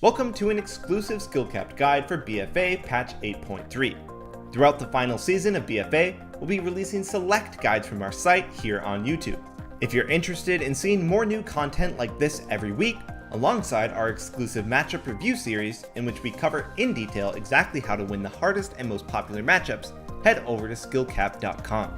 Welcome to an exclusive skill-capped guide for BfA patch 8.3. Throughout the final season of BfA, we'll be releasing select guides from our site here on YouTube. If you're interested in seeing more new content like this every week, alongside our exclusive matchup review series in which we cover in detail exactly how to win the hardest and most popular matchups, head over to skillcap.com.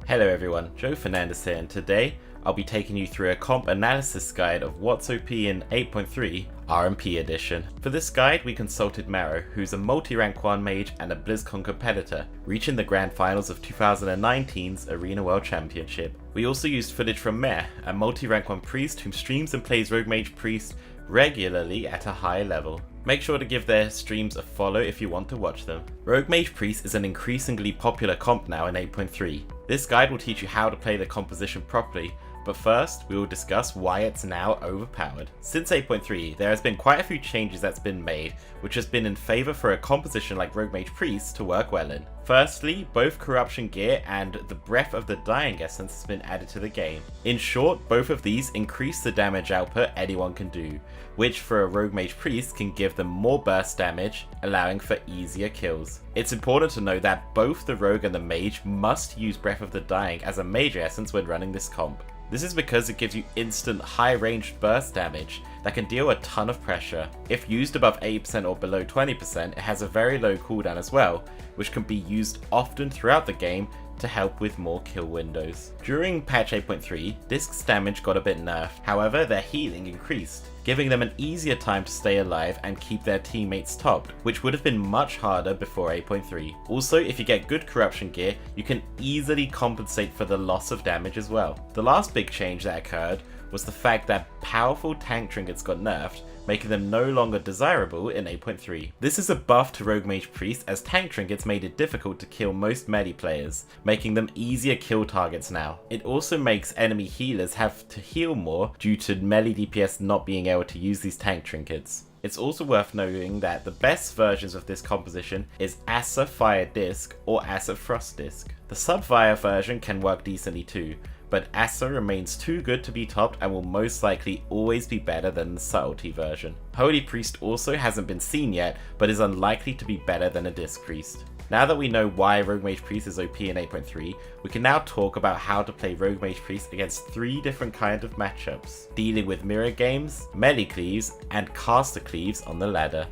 Hello everyone, Joe Fernandez here, and today I'll be taking you through a comp analysis guide of what's OP in 8.3 RMP edition. For this guide we consulted Maro, who's a multi-rank 1 mage and a BlizzCon competitor, reaching the grand finals of 2019's Arena World Championship. We also used footage from Mare, a multi-rank 1 priest who streams and plays Rogue Mage Priest regularly at a high level. Make sure to give their streams a follow if you want to watch them. Rogue Mage Priest is an increasingly popular comp now in 8.3. This guide will teach you how to play the composition properly, but first we will discuss why it's now overpowered. Since 8.3, there has been quite a few changes that's been made, which has been in favour for a composition like Rogue Mage Priest to work well in. Firstly, both Corruption Gear and the Breath of the Dying Essence has been added to the game. In short, both of these increase the damage output anyone can do, which for a Rogue Mage Priest can give them more burst damage, allowing for easier kills. It's important to note that both the Rogue and the Mage must use Breath of the Dying as a major essence when running this comp. This is because it gives you instant high-ranged burst damage that can deal a ton of pressure. If used above 80% or below 20%, it has a very low cooldown as well, which can be used often throughout the game to help with more kill windows. During patch 8.3, Disc's damage got a bit nerfed, however their healing increased, giving them an easier time to stay alive and keep their teammates topped, which would have been much harder before 8.3. Also, if you get good Corruption Gear, you can easily compensate for the loss of damage as well. The last big change that occurred was the fact that powerful tank trinkets got nerfed, making them no longer desirable in 8.3. This is a buff to Rogue Mage Priest, as tank trinkets made it difficult to kill most melee players, making them easier kill targets now. It also makes enemy healers have to heal more due to melee DPS not being able to use these tank trinkets. It's also worth noting that the best versions of this composition is Asa Fire Disc or Asa Frost Disc. The Sub-Fire version can work decently too, but Asa remains too good to be topped and will most likely always be better than the Subtlety version. Holy Priest also hasn't been seen yet, but is unlikely to be better than a Disc Priest. Now that we know why Rogue Mage Priest is OP in 8.3, we can now talk about how to play Rogue Mage Priest against 3 different kinds of matchups, dealing with mirror games, melee cleaves, and caster cleaves on the ladder.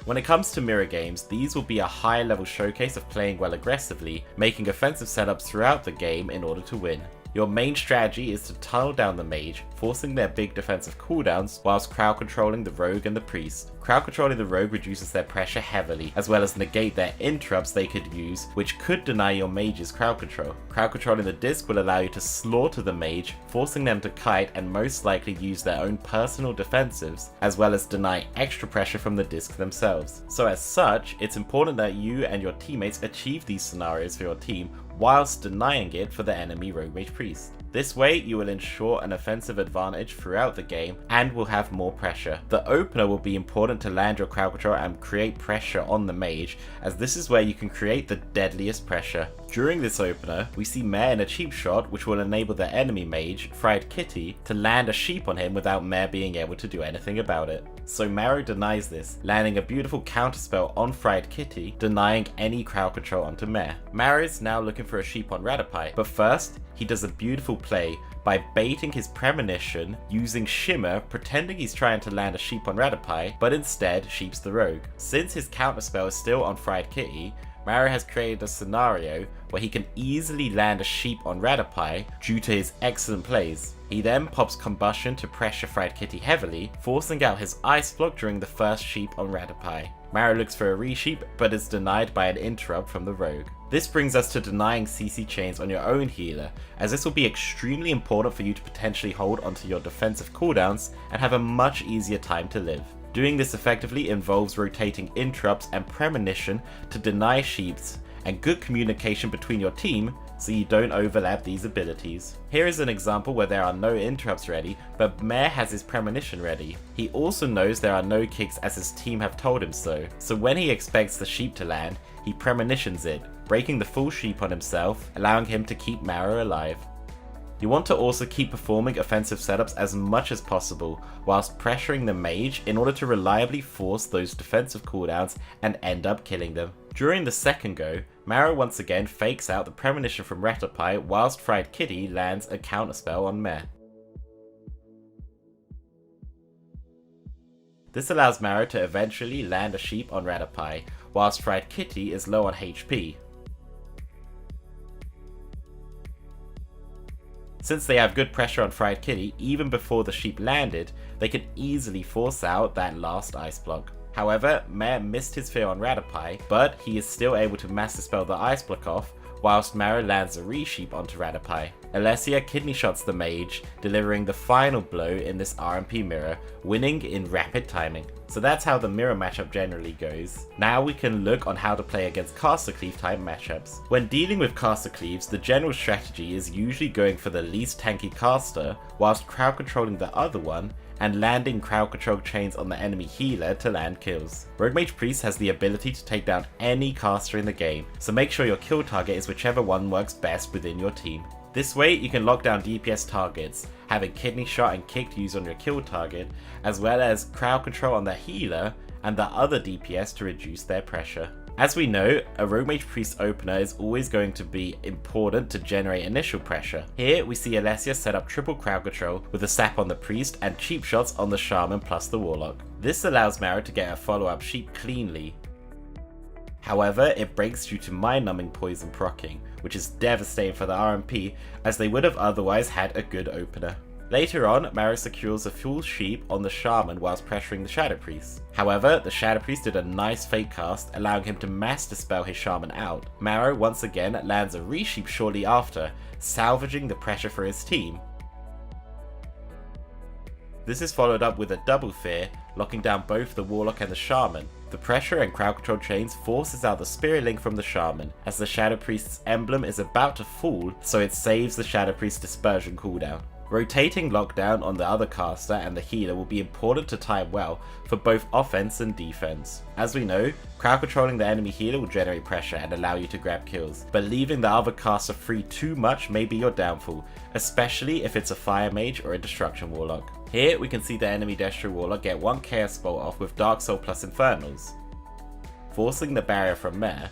When it comes to mirror games, these will be a high level showcase of playing well aggressively, making offensive setups throughout the game in order to win. Your main strategy is to tunnel down the mage, forcing their big defensive cooldowns whilst crowd controlling the rogue and the priest. Crowd controlling the rogue reduces their pressure heavily, as well as negate their interrupts they could use, which could deny your mages crowd control. Crowd controlling the disc will allow you to slaughter the mage, forcing them to kite and most likely use their own personal defensives, as well as deny extra pressure from the disc themselves. So as such, it's important that you and your teammates achieve these scenarios for your team whilst denying it for the enemy Rogue Mage Priest. This way you will ensure an offensive advantage throughout the game and will have more pressure. The opener will be important to land your crowd control and create pressure on the mage, as this is where you can create the deadliest pressure. During this opener, we see Mare in a cheap shot which will enable the enemy mage, Fried Kitty, to land a sheep on him without Mare being able to do anything about it. So Maro denies this, landing a beautiful counterspell on Fried Kitty, denying any crowd control onto Mare. Maro is now looking for a sheep on Radapai, but first, he does a beautiful play by baiting his premonition using Shimmer, pretending he's trying to land a sheep on Radapai, but instead sheeps the rogue. Since his counterspell is still on Fried Kitty, Maro has created a scenario where he can easily land a sheep on Radapai due to his excellent plays. He then pops Combustion to pressure Fried Kitty heavily, forcing out his Ice Block during the first sheep on Radapai. Maro looks for a resheep, but is denied by an interrupt from the rogue. This brings us to denying CC chains on your own healer, as this will be extremely important for you to potentially hold onto your defensive cooldowns and have a much easier time to live. Doing this effectively involves rotating interrupts and premonition to deny sheeps, and good communication between your team so you don't overlap these abilities. Here is an example where there are no interrupts ready, but Mare has his premonition ready. He also knows there are no kicks as his team have told him so when he expects the sheep to land, he premonitions it, breaking the full sheep on himself, allowing him to keep Marrow alive. You want to also keep performing offensive setups as much as possible, whilst pressuring the mage in order to reliably force those defensive cooldowns and end up killing them. During the second go, Marrow once again fakes out the premonition from Ratapai whilst Fried Kitty lands a counterspell on Meh. This allows Marrow to eventually land a sheep on Ratapai, whilst Fried Kitty is low on HP. Since they have good pressure on Fried Kitty, even before the sheep landed, they can easily force out that last ice block. However, Meh missed his fear on Ratapai, but he is still able to mass dispel the ice block off, whilst Marrow lands a re-sheep onto Ratapai. Alessia kidney shots the mage, delivering the final blow in this RMP mirror, winning in rapid timing. So that's how the mirror matchup generally goes. Now we can look on how to play against caster cleave type matchups. When dealing with caster cleaves, the general strategy is usually going for the least tanky caster, whilst crowd controlling the other one, and landing crowd control chains on the enemy healer to land kills. RMPriest has the ability to take down any caster in the game, so make sure your kill target is whichever one works best within your team. This way you can lock down DPS targets, having kidney shot and kicked used on your kill target, as well as crowd control on the healer and the other DPS to reduce their pressure. As we know, a RMPriest opener is always going to be important to generate initial pressure. Here we see Alessia set up triple crowd control with a sap on the priest and cheap shots on the shaman plus the warlock. This allows Marrow to get a follow-up sheep cleanly. However, it breaks due to mind-numbing poison proccing, which is devastating for the RMP as they would have otherwise had a good opener. Later on, Marrow secures a full sheep on the shaman whilst pressuring the Shadow Priest. However, the Shadow Priest did a nice fake cast, allowing him to mass dispel his shaman out. Marrow once again lands a re-sheep shortly after, salvaging the pressure for his team. This is followed up with a double fear, locking down both the warlock and the shaman. The pressure and crowd control chains forces out the spirit link from the shaman, as the Shadow Priest's emblem is about to fall, so it saves the Shadow Priest's dispersion cooldown. Rotating lockdown on the other caster and the healer will be important to time well for both offense and defense. As we know, crowd controlling the enemy healer will generate pressure and allow you to grab kills, but leaving the other caster free too much may be your downfall, especially if it's a fire mage or a destruction warlock. Here we can see the enemy Destro warlock get one chaos bolt off with Dark Soul plus Infernals, forcing the barrier from Meh,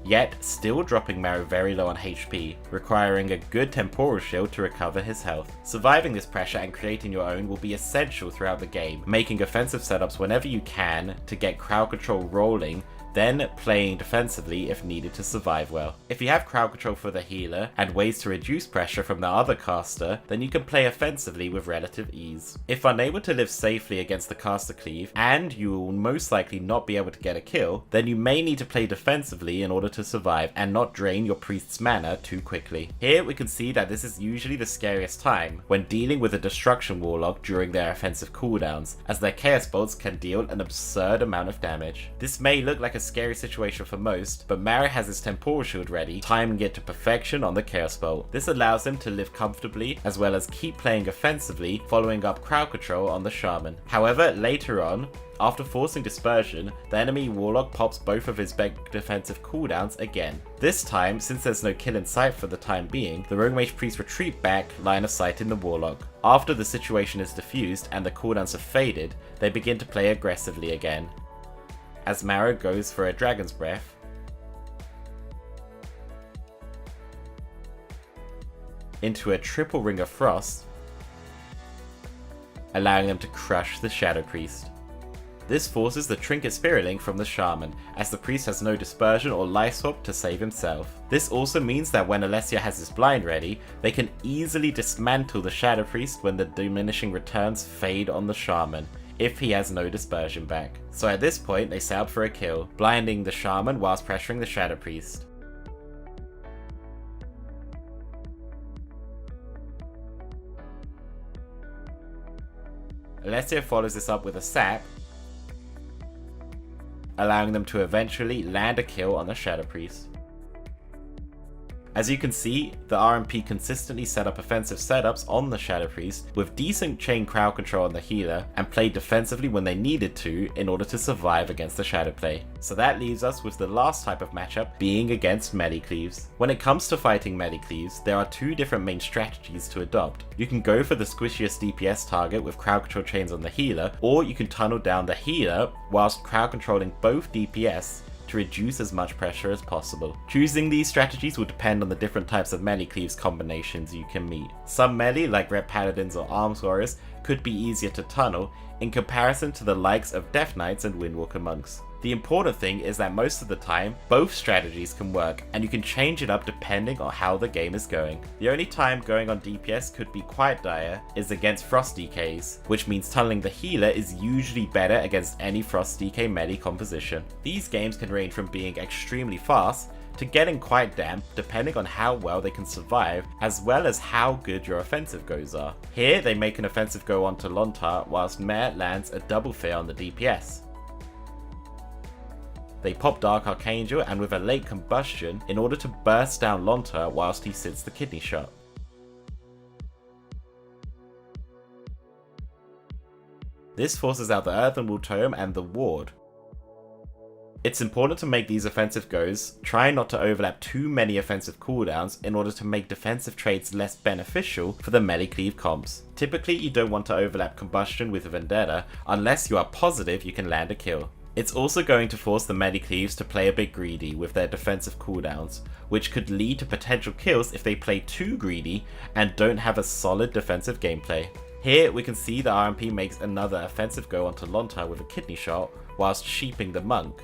yet still dropping Marrow very low on HP, requiring a good temporal shield to recover his health. Surviving this pressure and creating your own will be essential throughout the game, making offensive setups whenever you can to get crowd control rolling, then playing defensively if needed to survive well. If you have crowd control for the healer and ways to reduce pressure from the other caster, then you can play offensively with relative ease. If unable to live safely against the caster cleave, and you will most likely not be able to get a kill, then you may need to play defensively in order to survive and not drain your priest's mana too quickly. Here we can see that this is usually the scariest time when dealing with a destruction warlock during their offensive cooldowns, as their chaos bolts can deal an absurd amount of damage. This may look like a scary situation for most, but Marrow has his temporal shield ready, timing it to perfection on the chaos bolt. This allows him to live comfortably as well as keep playing offensively, following up crowd control on the shaman. However, later on, after forcing dispersion, the enemy warlock pops both of his big defensive cooldowns again. This time, since there's no kill in sight for the time being, the RMPriest retreat back, line of sight in the warlock. After the situation is diffused and the cooldowns have faded, they begin to play aggressively again, as Marrow goes for a Dragon's Breath, into a triple Ring of Frost, allowing them to crush the Shadow Priest. This forces the Trinket Spirit Link from the Shaman, as the priest has no dispersion or life swap to save himself. This also means that when Alessia has his blind ready, they can easily dismantle the Shadow Priest when the diminishing returns fade on the Shaman, if he has no dispersion back. So at this point they set up for a kill, blinding the shaman whilst pressuring the Shadow Priest. Alessia follows this up with a sap, allowing them to eventually land a kill on the Shadow Priest. As you can see, the RMP consistently set up offensive setups on the Shadow Priest with decent chain crowd control on the healer and played defensively when they needed to in order to survive against the shadow play. So that leaves us with the last type of matchup being against melee cleaves. When it comes to fighting melee cleaves, there are two different main strategies to adopt. You can go for the squishiest DPS target with crowd control chains on the healer, or you can tunnel down the healer whilst crowd controlling both DPS to reduce as much pressure as possible. Choosing these strategies will depend on the different types of melee cleaves combinations you can meet. Some melee, like Red Paladins or Arms Warriors, could be easier to tunnel in comparison to the likes of Death Knights and Windwalker Monks. The important thing is that most of the time, both strategies can work, and you can change it up depending on how the game is going. The only time going on DPS could be quite dire is against Frost DKs, which means tunneling the healer is usually better against any Frost DK melee composition. These games can range from being extremely fast to getting quite damp depending on how well they can survive, as well as how good your offensive goes are. Here they make an offensive go onto Lontar whilst Mare lands a double fear on the DPS. They pop Dark Archangel and with a late combustion in order to burst down Lontar whilst he sits the kidney shot. This forces out the Earthenwall Tome and the ward. It's important to make these offensive goes, try not to overlap too many offensive cooldowns in order to make defensive trades less beneficial for the melee cleave comps. Typically you don't want to overlap combustion with Vendetta unless you are positive you can land a kill. It's also going to force the melee cleaves to play a bit greedy with their defensive cooldowns, which could lead to potential kills if they play too greedy and don't have a solid defensive gameplay. Here we can see the RMP makes another offensive go onto Lontar with a kidney shot whilst sheeping the monk.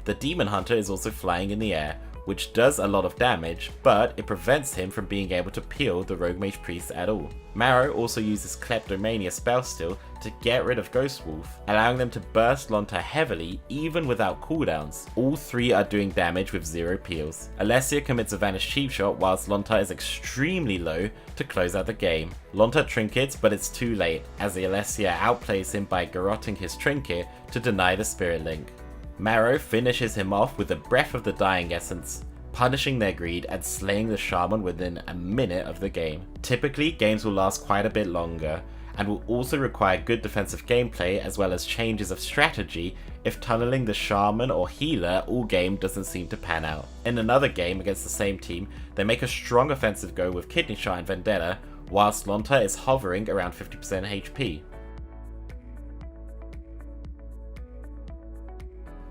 The Demon Hunter is also flying in the air, which does a lot of damage, but it prevents him from being able to peel the Rogue Mage Priest at all. Marrow also uses Kleptomania spellsteal to get rid of Ghost Wolf, allowing them to burst Lontar heavily even without cooldowns. All three are doing damage with 0 peels. Alessia commits a Vanish Cheap Shot whilst Lontar is extremely low to close out the game. Lontar trinkets, but it's too late, as the Alessia outplays him by garroting his trinket to deny the Spirit Link. Marrow finishes him off with the Breath of the Dying Essence, punishing their greed and slaying the Shaman within a minute of the game. Typically, games will last quite a bit longer, and will also require good defensive gameplay as well as changes of strategy if tunneling the Shaman or healer all game doesn't seem to pan out. In another game against the same team, they make a strong offensive go with Kidney Shot and Vendetta, whilst Lontar is hovering around 50% HP.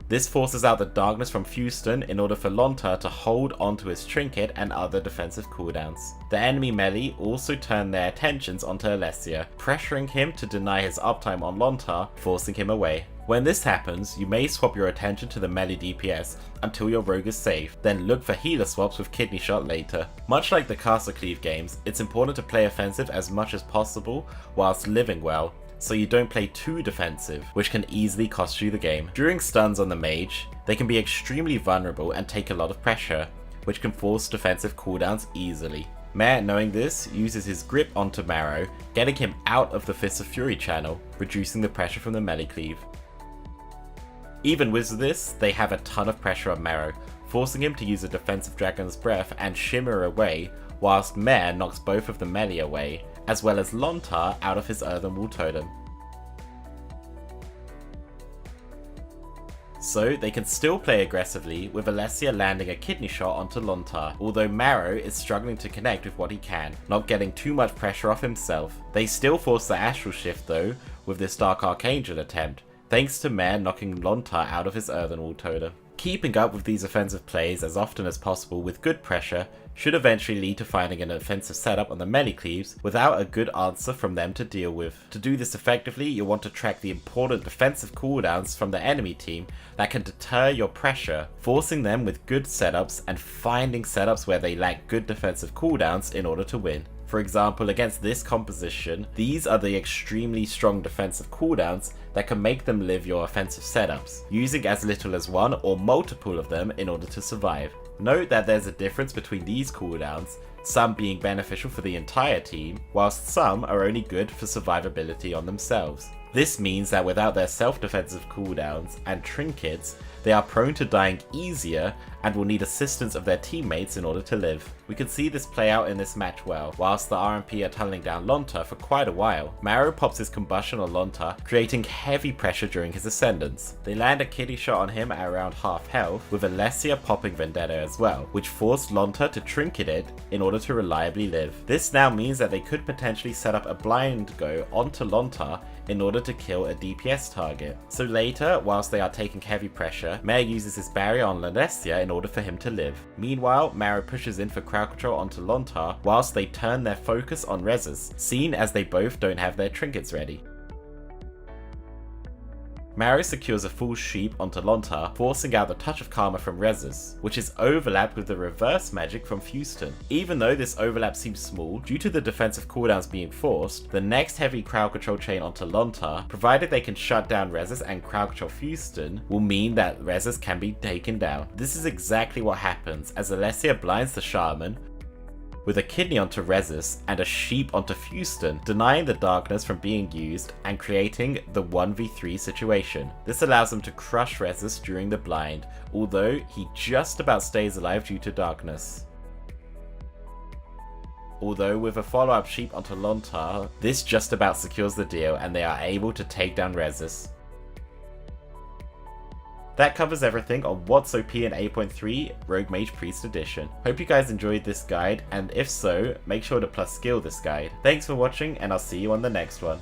This forces out the darkness from Fuston in order for Lontar to hold onto his trinket and other defensive cooldowns. The enemy melee also turn their attentions onto Alessia, pressuring him to deny his uptime on Lontar, forcing him away. When this happens, you may swap your attention to the melee DPS until your rogue is safe, then look for healer swaps with Kidney Shot later. Much like the Castle Cleave games, it's important to play offensive as much as possible whilst living well, so you don't play too defensive, which can easily cost you the game. During stuns on the mage, they can be extremely vulnerable and take a lot of pressure, which can force defensive cooldowns easily. Mare, knowing this, uses his grip onto Marrow, getting him out of the Fist of Fury channel, reducing the pressure from the melee cleave. Even with this, they have a ton of pressure on Marrow, forcing him to use a defensive Dragon's Breath and shimmer away, whilst Mare knocks both of the melee away, as well as Lontar out of his Earthenwall Totem. So they can still play aggressively, with Alessia landing a kidney shot onto Lontar, although Marrow is struggling to connect with what he can, not getting too much pressure off himself. They still force the Astral Shift though, with this Dark Archangel attempt, thanks to Mare knocking Lontar out of his Earthenwall Totem. Keeping up with these offensive plays as often as possible with good pressure should eventually lead to finding an offensive setup on the melee cleaves without a good answer from them to deal with. To do this effectively, you'll want to track the important defensive cooldowns from the enemy team that can deter your pressure, forcing them with good setups and finding setups where they lack good defensive cooldowns in order to win. For example, against this composition, these are the extremely strong defensive cooldowns that can make them live your offensive setups, using as little as one or multiple of them in order to survive. Note that there's a difference between these cooldowns, some being beneficial for the entire team, whilst some are only good for survivability on themselves. This means that without their self-defensive cooldowns and trinkets, they are prone to dying easier and will need assistance of their teammates in order to live. We can see this play out in this match well. Whilst the RMP are tunneling down Lonta for quite a while, Maro pops his combustion on Lonta, creating heavy pressure during his ascendance. They land a kiddie shot on him at around half health, with Alessia popping Vendetta as well, which forced Lonta to trinket it in order to reliably live. This now means that they could potentially set up a blind go onto Lonta in order to kill a DPS target. So later, whilst they are taking heavy pressure, Mare uses his barrier on Alessia in order for him to live. Meanwhile, Maro pushes in for crowd control onto Lonta whilst they turn their focus on Rezzes, seen as they both don't have their trinkets ready. Maro secures a full sheep onto Lonta, forcing out the touch of karma from Rezzes, which is overlapped with the reverse magic from Houston. Even though this overlap seems small, due to the defensive cooldowns being forced, the next heavy crowd control chain onto Lonta, provided they can shut down Rezzes and crowd control Houston, will mean that Rezzes can be taken down. This is exactly what happens, as Alessia blinds the Shaman, with a kidney onto Rezzes and a sheep onto Houston, denying the darkness from being used and creating the 1v3 situation. This allows him to crush Rezzes during the blind, although he just about stays alive due to darkness. Although with a follow-up sheep onto Lonta, this just about secures the deal and they are able to take down Rezzes. That covers everything on What's OP in 8.3 Rogue Mage Priest Edition. Hope you guys enjoyed this guide, and if so, make sure to plus skill this guide. Thanks for watching, and I'll see you on the next one.